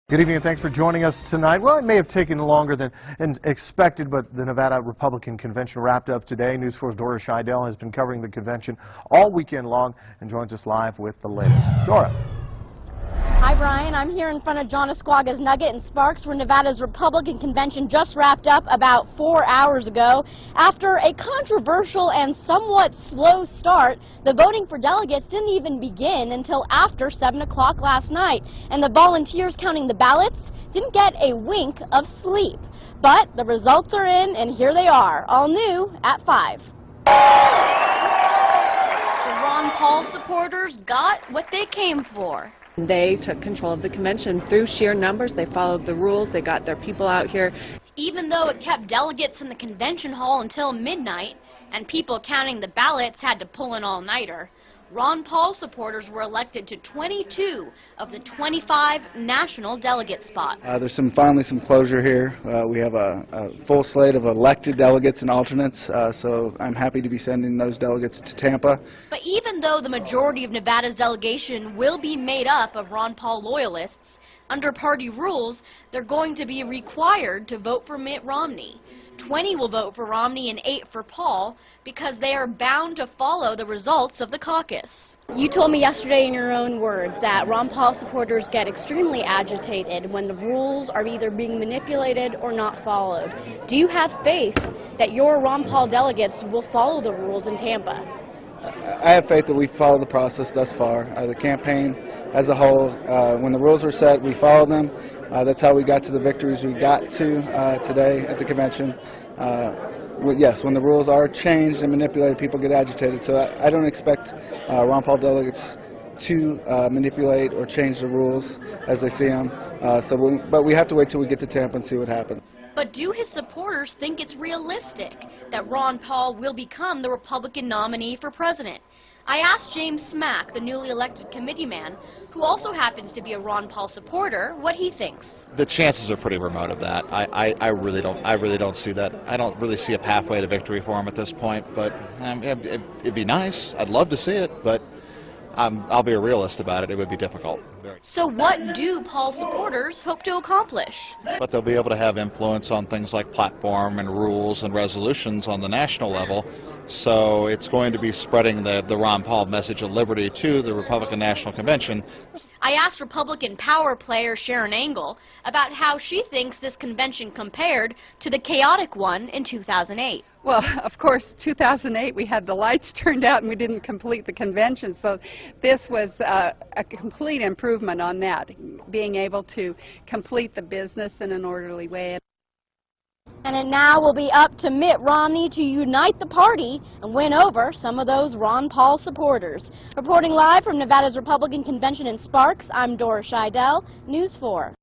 Good evening and thanks for joining us tonight. Well, it may have taken longer than expected, but the Nevada Republican Convention wrapped up today. News 4's Dora Scheidel has been covering the convention all weekend long and joins us live with the latest. Dora. Hi, Brian. I'm here in front of John Esquaga's Nugget and Sparks, where Nevada's Republican Convention just wrapped up about 4 hours ago. After a controversial and somewhat slow start, the voting for delegates didn't even begin until after 7 o'clock last night, and the volunteers counting the ballots didn't get a wink of sleep. But the results are in, and here they are, all new at 5. The Ron Paul supporters got what they came for. They took control of the convention through sheer numbers. They followed the rules. They got their people out here. Even though it kept delegates in the convention hall until midnight, and people counting the ballots had to pull an all-nighter, Ron Paul supporters were elected to 22 of the 25 national delegate spots. There's finally some closure here. We have a full slate of elected delegates and alternates, so I'm happy to be sending those delegates to Tampa. But even though the majority of Nevada's delegation will be made up of Ron Paul loyalists, under party rules, they're going to be required to vote for Mitt Romney. 20 will vote for Romney and 8 for Paul because they are bound to follow the results of the caucus. You told me yesterday in your own words that Ron Paul supporters get extremely agitated when the rules are either being manipulated or not followed. Do you have faith that your Ron Paul delegates will follow the rules in Tampa? I have faith that we followed the process thus far. The campaign as a whole, when the rules were set, we followed them. That's how we got to the victories we got to today at the convention. Yes, when the rules are changed and manipulated, people get agitated. So I don't expect Ron Paul delegates to manipulate or change the rules as they see them. But we have to wait till we get to Tampa and see what happens. But do his supporters think it's realistic that Ron Paul will become the Republican nominee for president? I asked James Smack, the newly elected committeeman, who also happens to be a Ron Paul supporter, what he thinks. The chances are pretty remote of that. I really don't see that. I don't really see a pathway to victory for him at this point. But it'd be nice. I'd love to see it, but I'll be a realist about it. It would be difficult. So what do Paul supporters hope to accomplish? But they'll be able to have influence on things like platform and rules and resolutions on the national level. So it's going to be spreading the Ron Paul message of liberty to the Republican National Convention. I asked Republican power player Sharon Angle about how she thinks this convention compared to the chaotic one in 2008. Well, of course, 2008 we had the lights turned out and we didn't complete the convention, so this was a complete improvement on that, being able to complete the business in an orderly way. And it now will be up to Mitt Romney to unite the party and win over some of those Ron Paul supporters. Reporting live from Nevada's Republican Convention in Sparks, I'm Dora Scheidel, News 4.